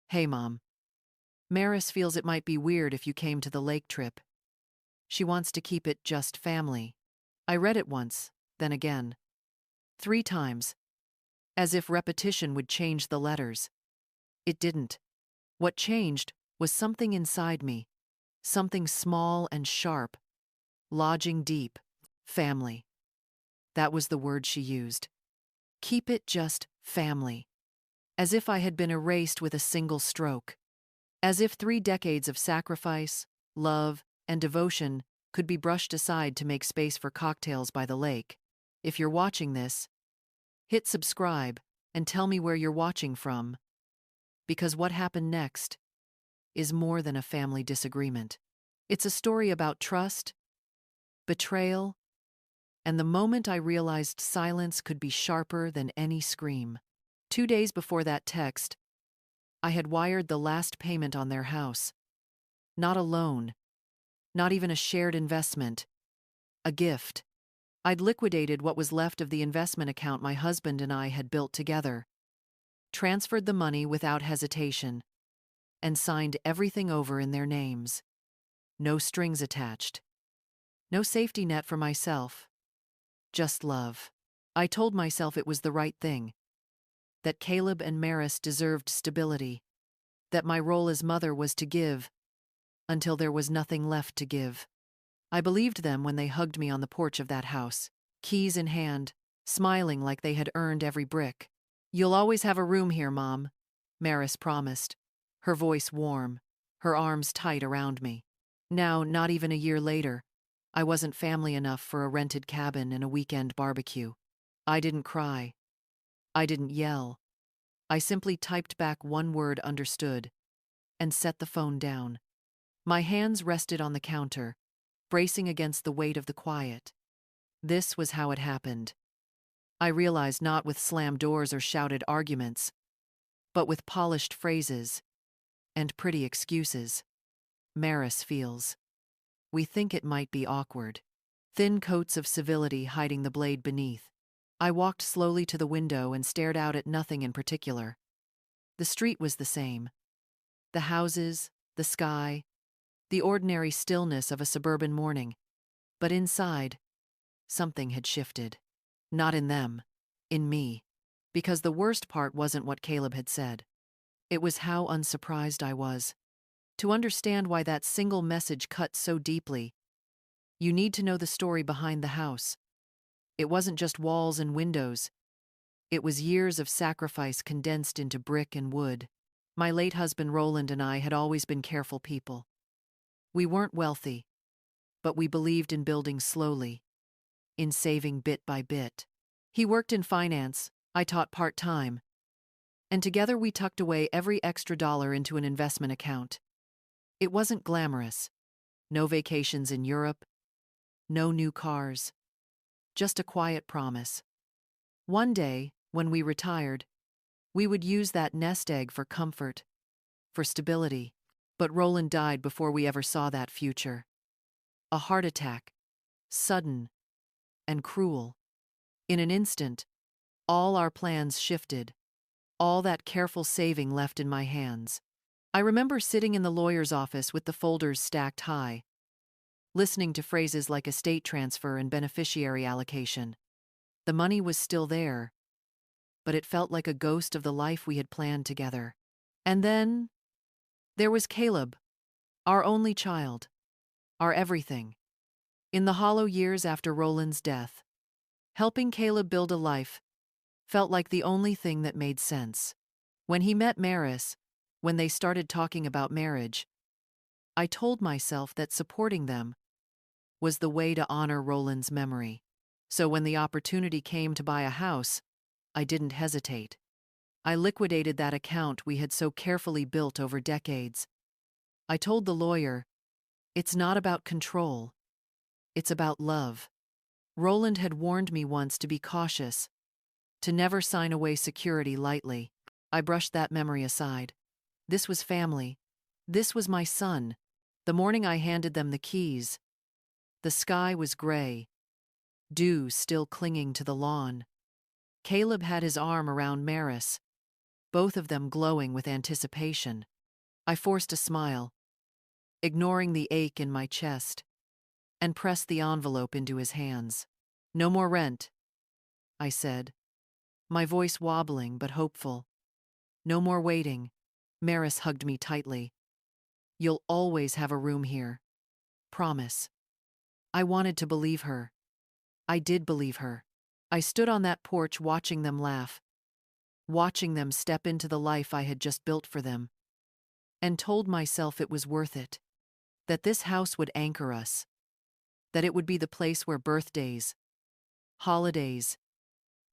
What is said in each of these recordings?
Hey, Mom. Maris feels it might be weird if you came to the lake trip. She wants to keep it just family. I read it once, then again. 3 times. As if repetition would change the letters. It didn't. What changed was something inside me. Something small and sharp. Lodging deep. Family. That was the word she used. Keep it just family. As if I had been erased with a single stroke. As if 3 decades of sacrifice, love, and devotion could be brushed aside to make space for cocktails by the lake. If you're watching this, hit subscribe and tell me where you're watching from. Because what happened next is more than a family disagreement. It's a story about trust, betrayal, and the moment I realized silence could be sharper than any scream. 2 days before that text, I had wired the last payment on their house. Not a loan, not even a shared investment, a gift. I'd liquidated what was left of the investment account my husband and I had built together, transferred the money without hesitation, and signed everything over in their names. No strings attached. No safety net for myself. Just love. I told myself it was the right thing. That Caleb and Maris deserved stability. That my role as mother was to give, until there was nothing left to give. I believed them when they hugged me on the porch of that house, keys in hand, smiling like they had earned every brick. "You'll always have a room here, Mom," Maris promised, her voice warm, her arms tight around me. Now, not even a year later, I wasn't family enough for a rented cabin and a weekend barbecue. I didn't cry. I didn't yell. I simply typed back one word understood and set the phone down. My hands rested on the counter, bracing against the weight of the quiet. This was how it happened. I realized not with slammed doors or shouted arguments, but with polished phrases and pretty excuses. Maris feels. We think it might be awkward. Thin coats of civility hiding the blade beneath. I walked slowly to the window and stared out at nothing in particular. The street was the same. The houses, the sky, the ordinary stillness of a suburban morning. But inside, something had shifted. Not in them, in me. Because the worst part wasn't what Caleb had said. It was how unsurprised I was. To understand why that single message cut so deeply, you need to know the story behind the house. It wasn't just walls and windows. It was years of sacrifice condensed into brick and wood. My late husband Roland and I had always been careful people. We weren't wealthy, but we believed in building slowly, in saving bit by bit. He worked in finance, I taught part-time, and together we tucked away every extra dollar into an investment account. It wasn't glamorous. No vacations in Europe, no new cars. Just a quiet promise. One day, when we retired, we would use that nest egg for comfort, for stability. But Roland died before we ever saw that future. A heart attack, sudden and cruel. In an instant, all our plans shifted, all that careful saving left in my hands. I remember sitting in the lawyer's office with the folders stacked high, listening to phrases like estate transfer and beneficiary allocation. The money was still there, but it felt like a ghost of the life we had planned together. And then there was Caleb, our only child, our everything. In the hollow years after Roland's death, helping Caleb build a life felt like the only thing that made sense. When he met Maris, when they started talking about marriage, I told myself that supporting them was the way to honor Roland's memory. So when the opportunity came to buy a house, I didn't hesitate. I liquidated that account we had so carefully built over decades. I told the lawyer, it's not about control, it's about love. Roland had warned me once to be cautious, to never sign away security lightly. I brushed that memory aside. This was family. This was my son. The morning I handed them the keys, the sky was gray, dew still clinging to the lawn. Caleb had his arm around Maris, both of them glowing with anticipation. I forced a smile, ignoring the ache in my chest, and pressed the envelope into his hands. "No more rent," I said, my voice wobbling but hopeful. "No more waiting." Maris hugged me tightly. "You'll always have a room here. Promise." I wanted to believe her. I did believe her. I stood on that porch watching them laugh, watching them step into the life I had just built for them, and told myself it was worth it, that this house would anchor us, that it would be the place where birthdays, holidays,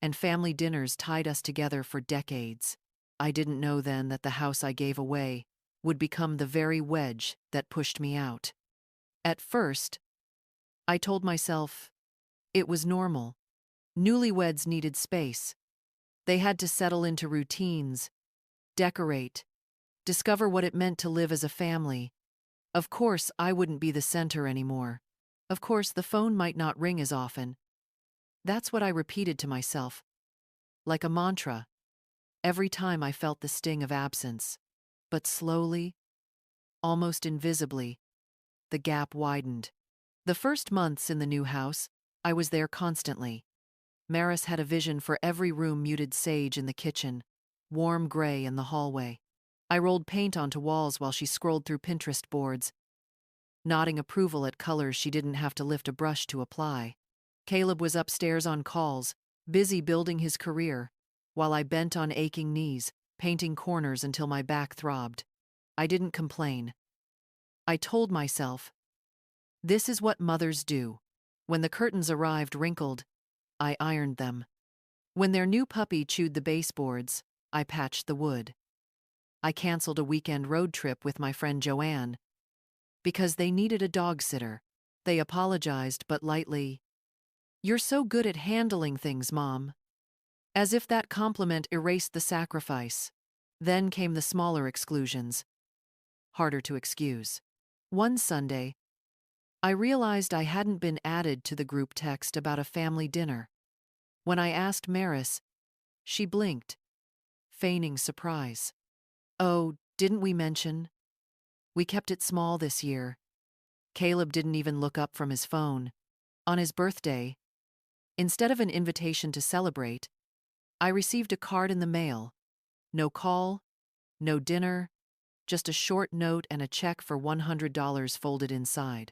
and family dinners tied us together for decades. I didn't know then that the house I gave away would become the very wedge that pushed me out. At first, I told myself it was normal. Newlyweds needed space. They had to settle into routines, decorate, discover what it meant to live as a family. Of course, I wouldn't be the center anymore. Of course, the phone might not ring as often. That's what I repeated to myself, like a mantra, every time I felt the sting of absence. But slowly, almost invisibly, the gap widened. The first months in the new house, I was there constantly. Maris had a vision for every room: muted sage in the kitchen, warm gray in the hallway. I rolled paint onto walls while she scrolled through Pinterest boards, nodding approval at colors she didn't have to lift a brush to apply. Caleb was upstairs on calls, busy building his career, while I bent on aching knees, painting corners until my back throbbed. I didn't complain. I told myself, this is what mothers do. When the curtains arrived wrinkled, I ironed them. When their new puppy chewed the baseboards, I patched the wood. I canceled a weekend road trip with my friend Joanne because they needed a dog sitter. They apologized, but lightly. "You're so good at handling things, Mom." As if that compliment erased the sacrifice. Then came the smaller exclusions, harder to excuse. One Sunday, I realized I hadn't been added to the group text about a family dinner. When I asked Maris, she blinked, feigning surprise. "Oh, didn't we mention? We kept it small this year." Caleb didn't even look up from his phone. On his birthday, instead of an invitation to celebrate, I received a card in the mail. No call, no dinner, just a short note and a check for $100 folded inside.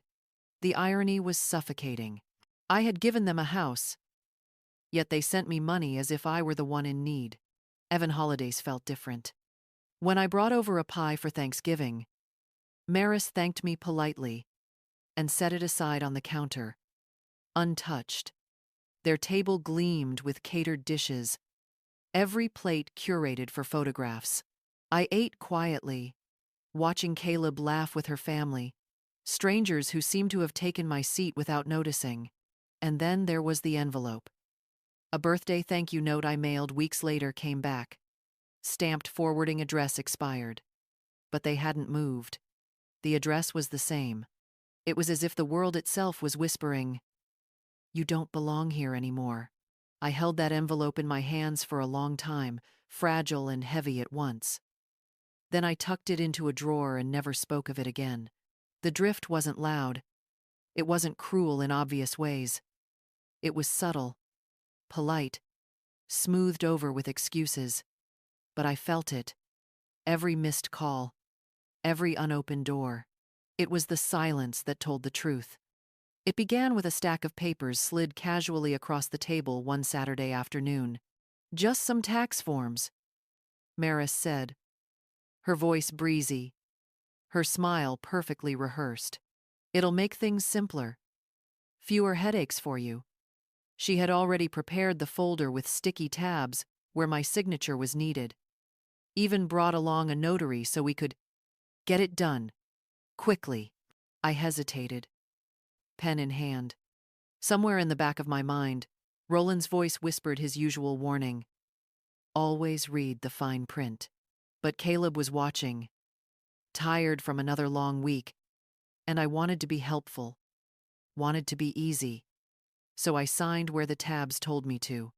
The irony was suffocating. I had given them a house, yet they sent me money as if I were the one in need. Evan holidays felt different. When I brought over a pie for Thanksgiving, Maris thanked me politely and set it aside on the counter, untouched. Their table gleamed with catered dishes, every plate curated for photographs. I ate quietly, watching Caleb laugh with her family, strangers who seemed to have taken my seat without noticing. And then there was the envelope. A birthday thank you note I mailed weeks later came back. Stamped forwarding address expired. But they hadn't moved. The address was the same. It was as if the world itself was whispering, "You don't belong here anymore." I held that envelope in my hands for a long time, fragile and heavy at once. Then I tucked it into a drawer and never spoke of it again. The drift wasn't loud. It wasn't cruel in obvious ways. It was subtle, polite, smoothed over with excuses. But I felt it. Every missed call, every unopened door. It was the silence that told the truth. It began with a stack of papers slid casually across the table one Saturday afternoon. "Just some tax forms," Maris said, her voice breezy, her smile perfectly rehearsed. "It'll make things simpler. Fewer headaches for you." She had already prepared the folder with sticky tabs where my signature was needed. Even brought along a notary so we could get it done, quickly. I hesitated, pen in hand. Somewhere in the back of my mind, Roland's voice whispered his usual warning. Always read the fine print. But Caleb was watching, tired from another long week, and I wanted to be helpful, wanted to be easy. So I signed where the tabs told me to.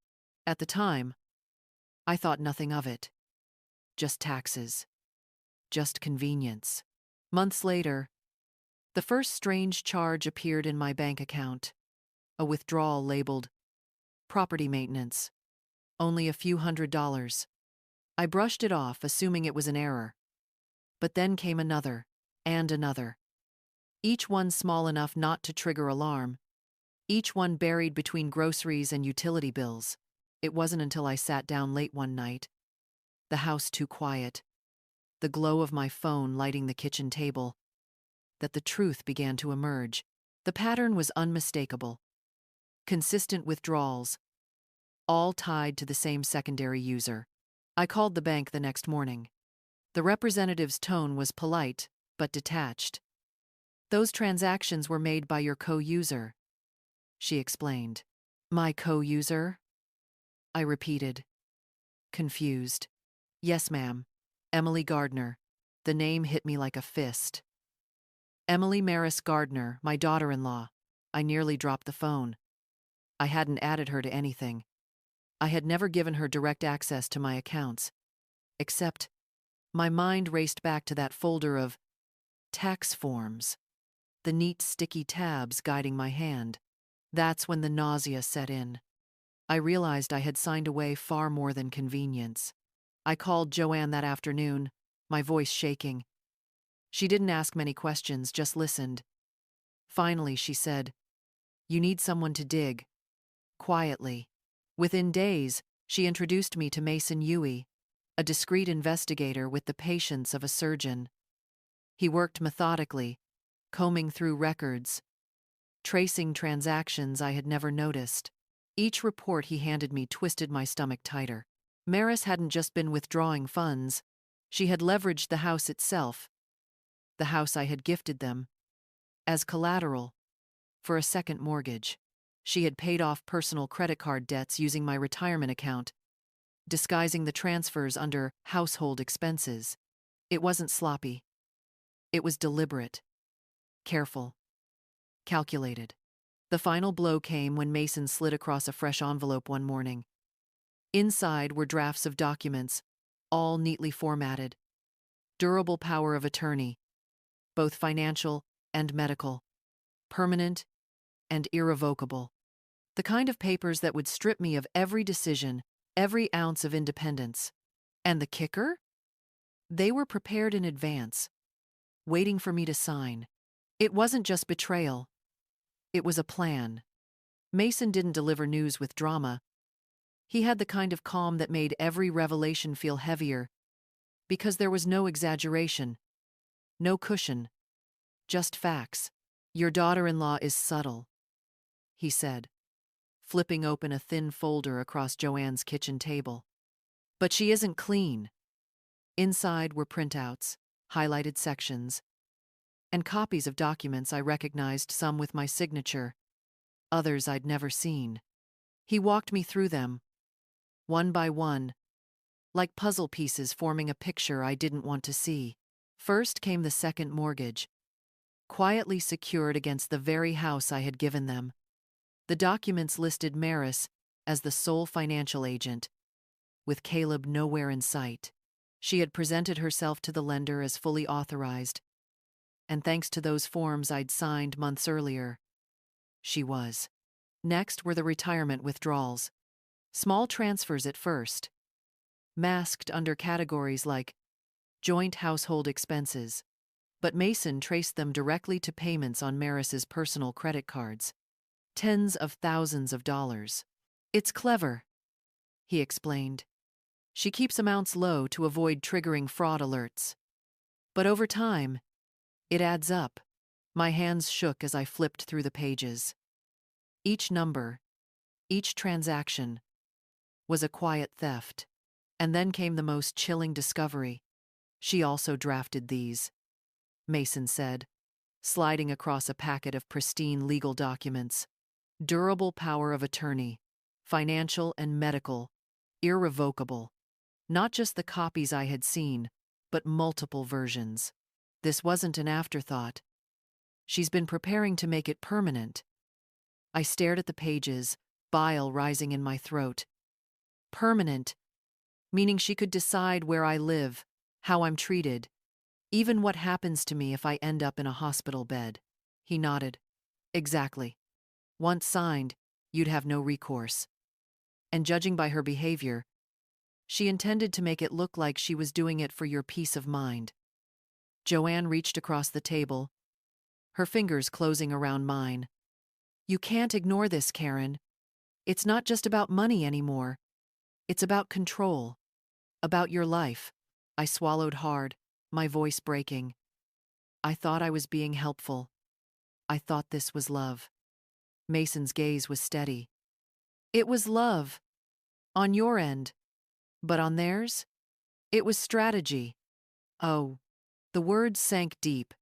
At the time, I thought nothing of it. just taxes, just convenience. Months later, the first strange charge appeared in my bank account, a withdrawal labeled property maintenance, only a few $100s. I brushed it off, assuming it was an error. But then came another, and another. Each one small enough not to trigger alarm, each one buried between groceries and utility bills. It wasn't until I sat down late one night, the house too quiet, the glow of my phone lighting the kitchen table, that the truth began to emerge. The pattern was unmistakable. Consistent withdrawals, all tied to the same secondary user. I called the bank the next morning. The representative's tone was polite, but detached. "Those transactions were made by your co-user," she explained. "My co-user?" I repeated, confused. "Yes, ma'am. Emily Gardner." The name hit me like a fist. Emily Maris Gardner, my daughter-in-law. I nearly dropped the phone. I hadn't added her to anything. I had never given her direct access to my accounts. Except, my mind raced back to that folder of tax forms, the neat sticky tabs guiding my hand. That's when the nausea set in. I realized I had signed away far more than convenience. I called Joanne that afternoon, my voice shaking. She didn't ask many questions, just listened. Finally, she said, "You need someone to dig." Quietly. Within days, she introduced me to Mason Huey, a discreet investigator with the patience of a surgeon. He worked methodically, combing through records, tracing transactions I had never noticed. Each report he handed me twisted my stomach tighter. Maris hadn't just been withdrawing funds, she had leveraged the house itself, the house I had gifted them, as collateral for a second mortgage. She had paid off personal credit card debts using my retirement account, disguising the transfers under household expenses. It wasn't sloppy. It was deliberate, careful, calculated. The final blow came when Mason slid across a fresh envelope one morning. Inside were drafts of documents, all neatly formatted. Durable power of attorney, both financial and medical, permanent and irrevocable. The kind of papers that would strip me of every decision, every ounce of independence. And the kicker? They were prepared in advance, waiting for me to sign. It wasn't just betrayal. It was a plan. Mason didn't deliver news with drama. He had the kind of calm that made every revelation feel heavier, because there was no exaggeration, no cushion, just facts. "Your daughter-in-law is subtle," he said, flipping open a thin folder across Joanne's kitchen table. "But she isn't clean." Inside were printouts, highlighted sections, and copies of documents I recognized, some with my signature, others I'd never seen. He walked me through them, one by one, like puzzle pieces forming a picture I didn't want to see. First came the second mortgage, quietly secured against the very house I had given them. The documents listed Maris as the sole financial agent, with Caleb nowhere in sight. She had presented herself to the lender as fully authorized, and thanks to those forms I'd signed months earlier, she was. Next were the retirement withdrawals. Small transfers at first, masked under categories like joint household expenses, but Mason traced them directly to payments on Maris's personal credit cards. Tens of thousands of dollars. "It's clever," he explained. "She keeps amounts low to avoid triggering fraud alerts. But over time, it adds up." My hands shook as I flipped through the pages. Each number, each transaction, was a quiet theft. And then came the most chilling discovery. "She also drafted these," Mason said, sliding across a packet of pristine legal documents. Durable power of attorney, financial and medical, irrevocable. Not just the copies I had seen, but multiple versions. This wasn't an afterthought. She's been preparing to make it permanent. I stared at the pages, bile rising in my throat. Permanent meaning she could decide where I live, how I'm treated, even what happens to me if I end up in a hospital bed. He nodded. Exactly. Once signed, you'd have no recourse. And judging by her behavior, she intended to make it look like she was doing it for your peace of mind. Joanne reached across the table, her fingers closing around mine. You can't ignore this, Karen. It's not just about money anymore. It's about control. About your life. I swallowed hard, my voice breaking. I thought I was being helpful. I thought this was love. Mason's gaze was steady. It was love. On your end. But on theirs? It was strategy. Oh. The words sank deep.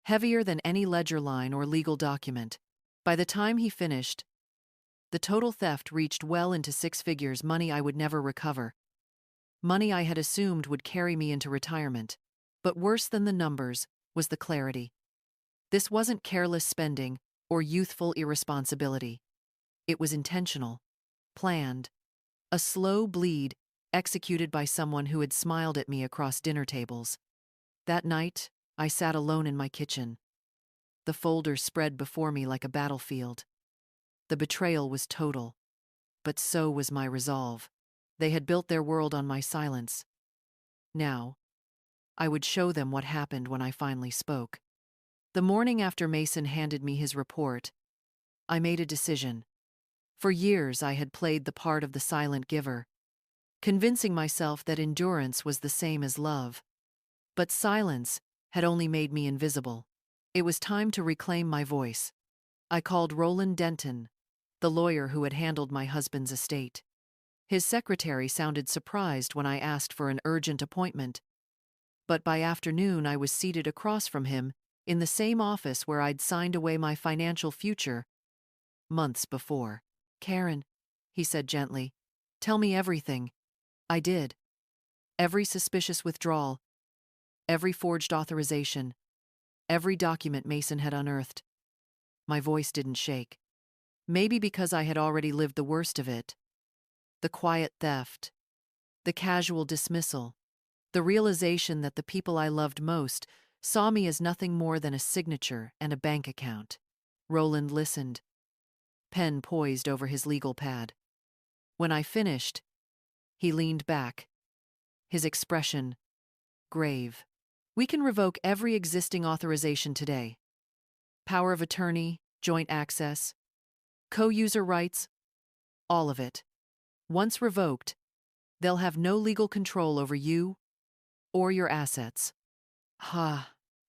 Heavier than any ledger line or legal document. By the time he finished, the total theft reached well into six figures, money I would never recover. Money I had assumed would carry me into retirement. But worse than the numbers was the clarity. This wasn't careless spending or youthful irresponsibility. It was intentional, planned, a slow bleed executed by someone who had smiled at me across dinner tables. That night, I sat alone in my kitchen. The folder spread before me like a battlefield. The betrayal was total, but so was my resolve. They had built their world on my silence. Now, I would show them what happened when I finally spoke. The morning after Mason handed me his report, I made a decision. For years, I had played the part of the silent giver, convincing myself that endurance was the same as love. But silence had only made me invisible. It was time to reclaim my voice. I called Roland Denton, the lawyer who had handled my husband's estate. His secretary sounded surprised when I asked for an urgent appointment. But by afternoon, I was seated across from him in the same office where I'd signed away my financial future months before. Karen, he said gently, tell me everything. I did. Every suspicious withdrawal, every forged authorization, every document Mason had unearthed. My voice didn't shake. Maybe because I had already lived the worst of it. The quiet theft, the casual dismissal, the realization that the people I loved most saw me as nothing more than a signature and a bank account. Roland listened, pen poised over his legal pad. When I finished, he leaned back, his expression grave. We can revoke every existing authorization today. Power of attorney, joint access, co-user rights, all of it. Once revoked, they'll have no legal control over you or your assets.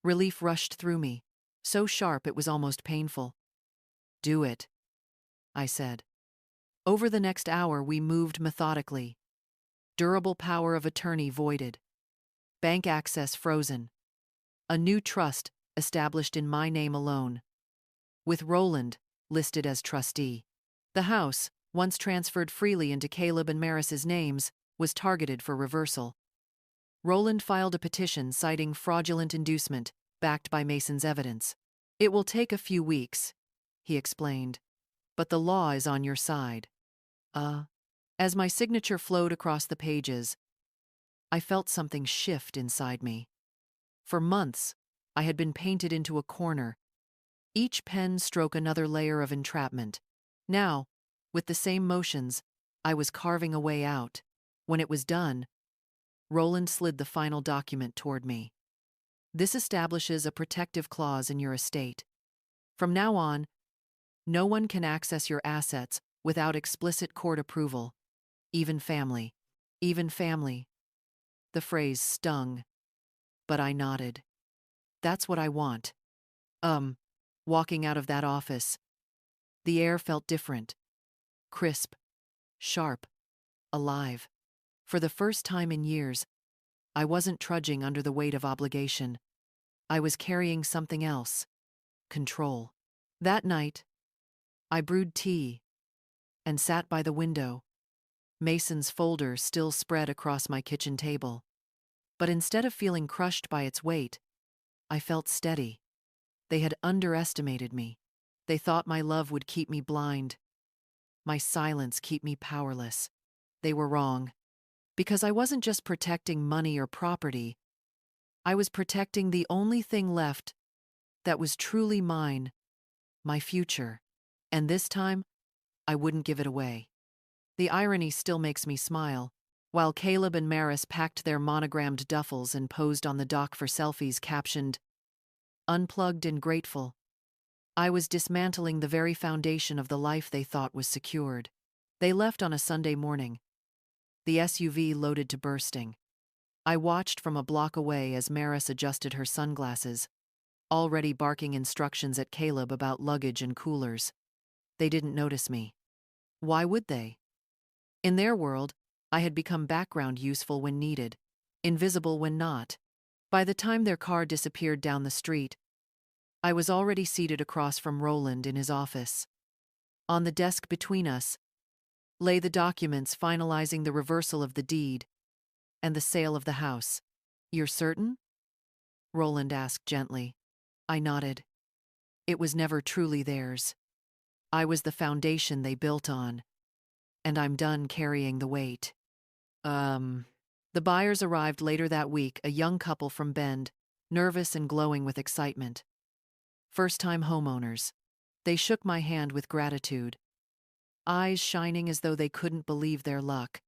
Relief rushed through me, so sharp it was almost painful. Do it, I said. Over the next hour, we moved methodically. Durable power of attorney voided. Bank access frozen. A new trust established in my name alone, with Roland listed as trustee. The house, once transferred freely into Caleb and Maris's names, was targeted for reversal. Roland filed a petition citing fraudulent inducement, backed by Mason's evidence. It will take a few weeks, he explained, but the law is on your side. As my signature flowed across the pages, I felt something shift inside me. For months, I had been painted into a corner, each pen stroke another layer of entrapment. Now, with the same motions, I was carving a way out. When it was done, Roland slid the final document toward me. This establishes a protective clause in your estate. From now on, no one can access your assets without explicit court approval. Even family. Even family. The phrase stung, but I nodded. That's what I want. Walking out of that office, the air felt different. Crisp, sharp, alive. For the first time in years, I wasn't trudging under the weight of obligation. I was carrying something else. Control. That night, I brewed tea and sat by the window. Mason's folder still spread across my kitchen table. But instead of feeling crushed by its weight, I felt steady. They had underestimated me. They thought my love would keep me blind, my silence keep me powerless. They were wrong. Because I wasn't just protecting money or property, I was protecting the only thing left that was truly mine, my future. And this time, I wouldn't give it away. The irony still makes me smile. While Caleb and Maris packed their monogrammed duffels and posed on the dock for selfies captioned, "Unplugged and Grateful," I was dismantling the very foundation of the life they thought was secured. They left on a Sunday morning, the SUV loaded to bursting. I watched from a block away as Maris adjusted her sunglasses, already barking instructions at Caleb about luggage and coolers. They didn't notice me. Why would they? In their world, I had become background useful when needed, invisible when not. By the time their car disappeared down the street, I was already seated across from Roland in his office. On the desk between us lay the documents finalizing the reversal of the deed and the sale of the house. "You're certain?" Roland asked gently. I nodded. It was never truly theirs. I was the foundation they built on, and I'm done carrying the weight. The buyers arrived later that week, a young couple from Bend, nervous and glowing with excitement. First-time homeowners. They shook my hand with gratitude, eyes shining as though they couldn't believe their luck.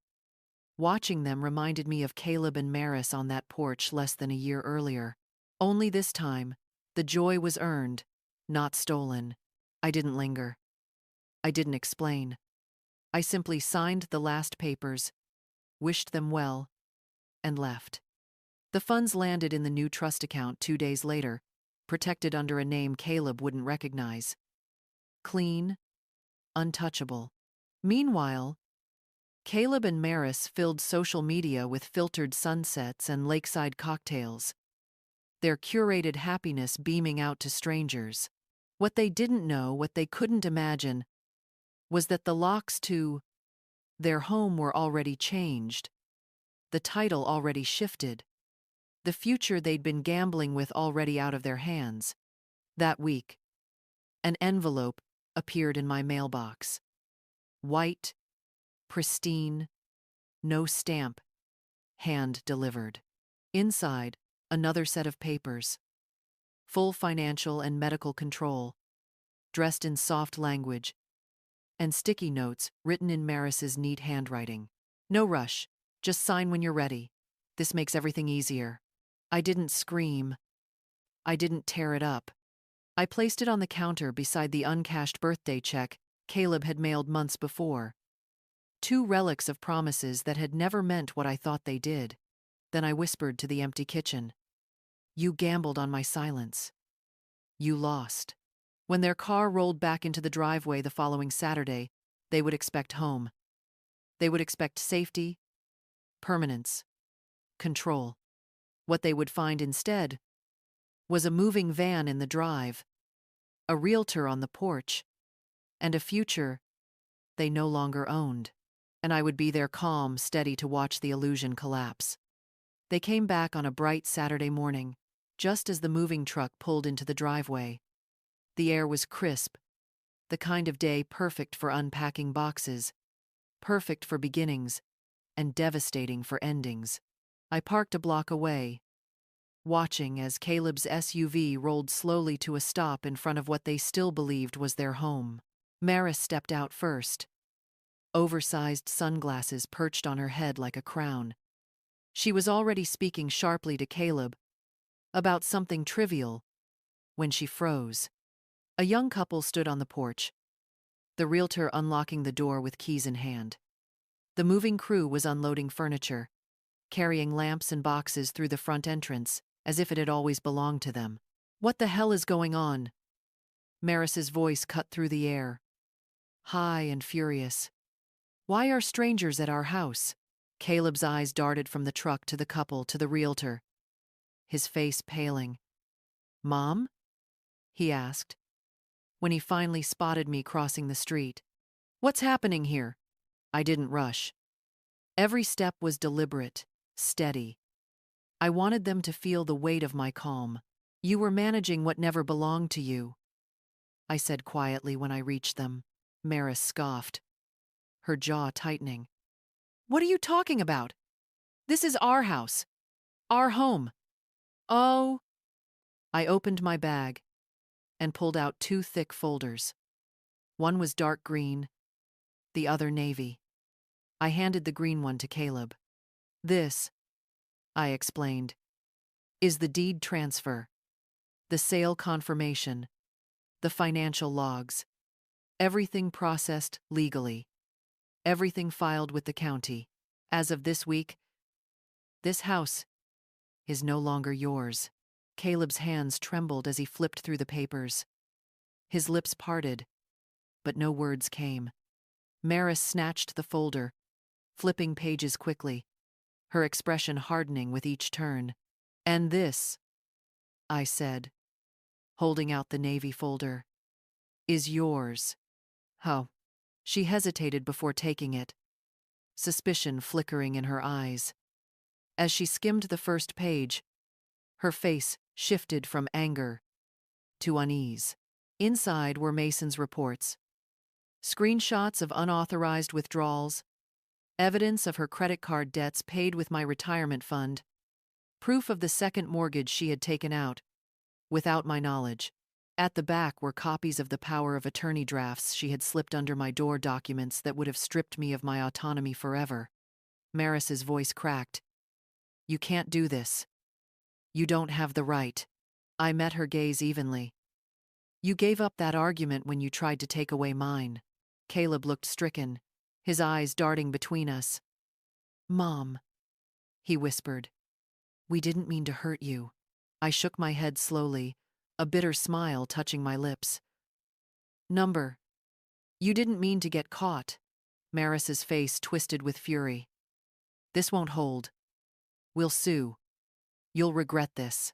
Watching them reminded me of Caleb and Maris on that porch less than a year earlier. Only this time, the joy was earned, not stolen. I didn't linger. I didn't explain. I simply signed the last papers, wished them well, and left. The funds landed in the new trust account 2 days later, protected under a name Caleb wouldn't recognize. Clean, untouchable. Meanwhile, Caleb and Maris filled social media with filtered sunsets and lakeside cocktails, their curated happiness beaming out to strangers. What they didn't know, what they couldn't imagine, was that the locks to their home were already changed, the title already shifted, the future they'd been gambling with already out of their hands. That week, an envelope appeared in my mailbox. White, pristine, no stamp, hand-delivered. Inside, another set of papers. Full financial and medical control, dressed in soft language, and sticky notes written in Maris's neat handwriting. "No rush, just sign when you're ready. This makes everything easier." I didn't scream. I didn't tear it up. I placed it on the counter beside the uncashed birthday check Caleb had mailed months before. 2 relics of promises that had never meant what I thought they did. Then I whispered to the empty kitchen, "You gambled on my silence. You lost." When their car rolled back into the driveway the following Saturday, they would expect home. They would expect safety, permanence, control. What they would find instead was a moving van in the drive, a realtor on the porch, and a future they no longer owned. And I would be there calm, steady to watch the illusion collapse. They came back on a bright Saturday morning, just as the moving truck pulled into the driveway. The air was crisp, the kind of day perfect for unpacking boxes, perfect for beginnings, and devastating for endings. I parked a block away, watching as Caleb's SUV rolled slowly to a stop in front of what they still believed was their home. Maris stepped out first, oversized sunglasses perched on her head like a crown. She was already speaking sharply to Caleb about something trivial when she froze. A young couple stood on the porch, the realtor unlocking the door with keys in hand. The moving crew was unloading furniture, carrying lamps and boxes through the front entrance as if it had always belonged to them. "What the hell is going on?" Maris's voice cut through the air, high and furious. "Why are strangers at our house?" Caleb's eyes darted from the truck to the couple to the realtor, his face paling. "Mom?" he asked, when he finally spotted me crossing the street. "What's happening here?" I didn't rush. Every step was deliberate, steady. I wanted them to feel the weight of my calm. "You were managing what never belonged to you," I said quietly when I reached them. Maris scoffed, her jaw tightening. "What are you talking about?" This is our house, our home. Oh, I opened my bag and pulled out two thick folders. One was dark green, the other navy. I handed the green one to Caleb. This, I explained, is the deed transfer, the sale confirmation, the financial logs. Everything processed legally. Everything filed with the county. As of this week, this house is no longer yours. Caleb's hands trembled as he flipped through the papers. His lips parted, but no words came. Maris snatched the folder, flipping pages quickly, her expression hardening with each turn. And this, I said, holding out the navy folder, is yours. Oh. She hesitated before taking it, suspicion flickering in her eyes. As she skimmed the first page, her face shifted from anger to unease. Inside were Mason's reports, screenshots of unauthorized withdrawals, evidence of her credit card debts paid with my retirement fund, proof of the second mortgage she had taken out, without my knowledge. At the back were copies of the power of attorney drafts she had slipped under my door, documents that would have stripped me of my autonomy forever. Maris's voice cracked. You can't do this. You don't have the right. I met her gaze evenly. You gave up that argument when you tried to take away mine. Caleb looked stricken, his eyes darting between us. Mom, he whispered. We didn't mean to hurt you. I shook my head slowly, a bitter smile touching my lips. Number, you didn't mean to get caught. Maris's face twisted with fury. This won't hold. We'll sue. You'll regret this.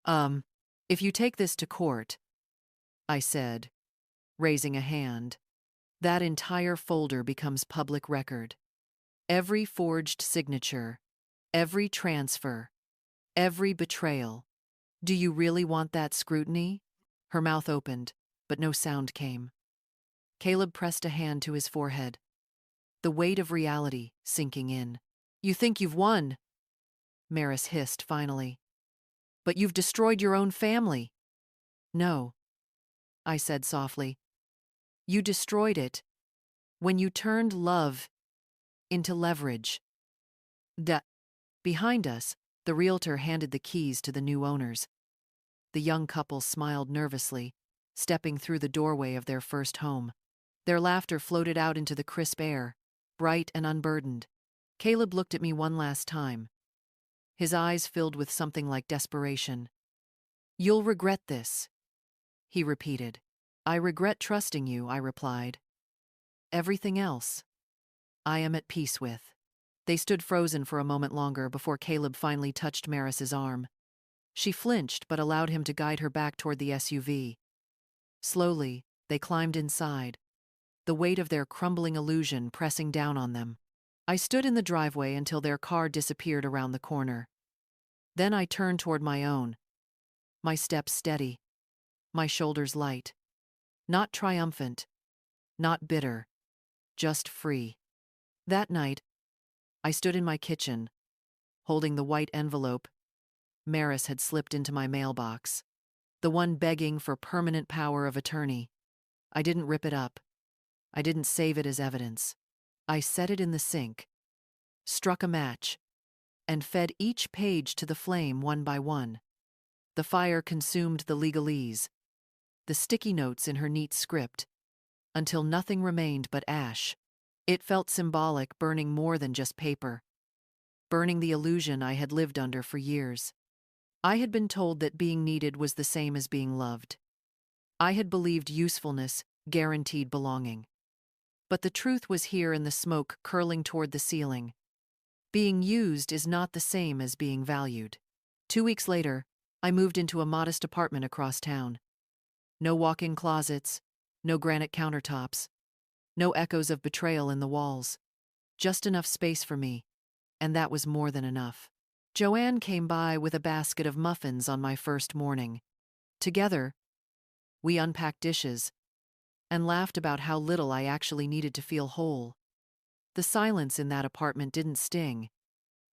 If you take this to court, I said, raising a hand, that entire folder becomes public record. Every forged signature, every transfer, every betrayal. Do you really want that scrutiny? Her mouth opened, but no sound came. Caleb pressed a hand to his forehead, the weight of reality sinking in. You think you've won, Maris hissed finally. But you've destroyed your own family. No, I said softly. You destroyed it when you turned love into leverage. Behind us, the realtor handed the keys to the new owners. The young couple smiled nervously, stepping through the doorway of their first home. Their laughter floated out into the crisp air, bright and unburdened. Caleb looked at me one last time, his eyes filled with something like desperation. You'll regret this, he repeated. I regret trusting you, I replied. Everything else, I am at peace with. They stood frozen for a moment longer before Caleb finally touched Maris's arm. She flinched but allowed him to guide her back toward the SUV. Slowly, they climbed inside, the weight of their crumbling illusion pressing down on them. I stood in the driveway until their car disappeared around the corner. Then I turned toward my own, my steps steady, my shoulders light. Not triumphant, not bitter, just free. That night, I stood in my kitchen, holding the white envelope Maris had slipped into my mailbox, the one begging for permanent power of attorney. I didn't rip it up. I didn't save it as evidence. I set it in the sink, struck a match, and fed each page to the flame one by one. The fire consumed the legalese, the sticky notes in her neat script, until nothing remained but ash. It felt symbolic, burning more than just paper, burning the illusion I had lived under for years. I had been told that being needed was the same as being loved. I had believed usefulness guaranteed belonging. But the truth was here in the smoke curling toward the ceiling. Being used is not the same as being valued. 2 weeks later, I moved into a modest apartment across town. No walk-in closets, no granite countertops, no echoes of betrayal in the walls. Just enough space for me, and that was more than enough. Joanne came by with a basket of muffins on my first morning. Together, we unpacked dishes and laughed about how little I actually needed to feel whole. The silence in that apartment didn't sting.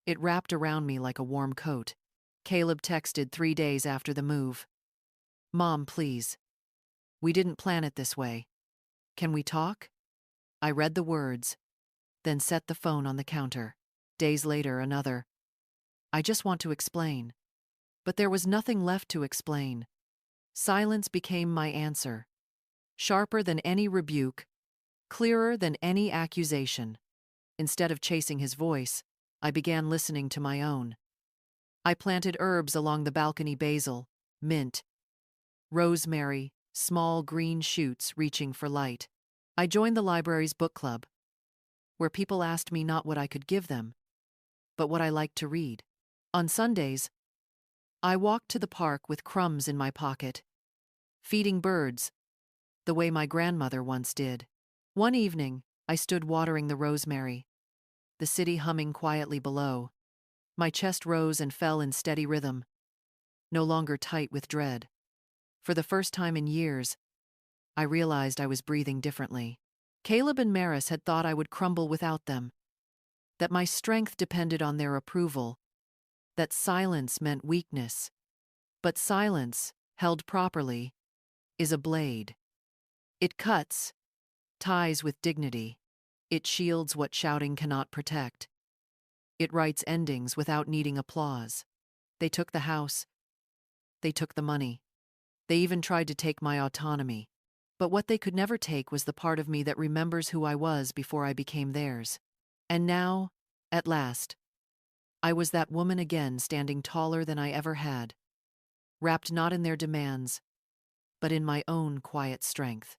It wrapped around me like a warm coat. Caleb texted 3 days after the move. Mom, please. We didn't plan it this way. Can we talk? I read the words, then set the phone on the counter. Days later, another. I just want to explain. But there was nothing left to explain. Silence became my answer. Sharper than any rebuke, clearer than any accusation. Instead of chasing his voice, I began listening to my own. I planted herbs along the balcony: basil, mint, rosemary, small green shoots reaching for light. I joined the library's book club, where people asked me not what I could give them, but what I liked to read. On Sundays, I walked to the park with crumbs in my pocket, feeding birds, the way my grandmother once did. One evening, I stood watering the rosemary, the city humming quietly below. My chest rose and fell in steady rhythm, no longer tight with dread. For the first time in years, I realized I was breathing differently. Caleb and Maris had thought I would crumble without them, that my strength depended on their approval, that silence meant weakness. But silence, held properly, is a blade. It cuts, ties with dignity. It shields what shouting cannot protect. It writes endings without needing applause. They took the house. They took the money. They even tried to take my autonomy. But what they could never take was the part of me that remembers who I was before I became theirs. And now, at last, I was that woman again, standing taller than I ever had, wrapped not in their demands, but in my own quiet strength.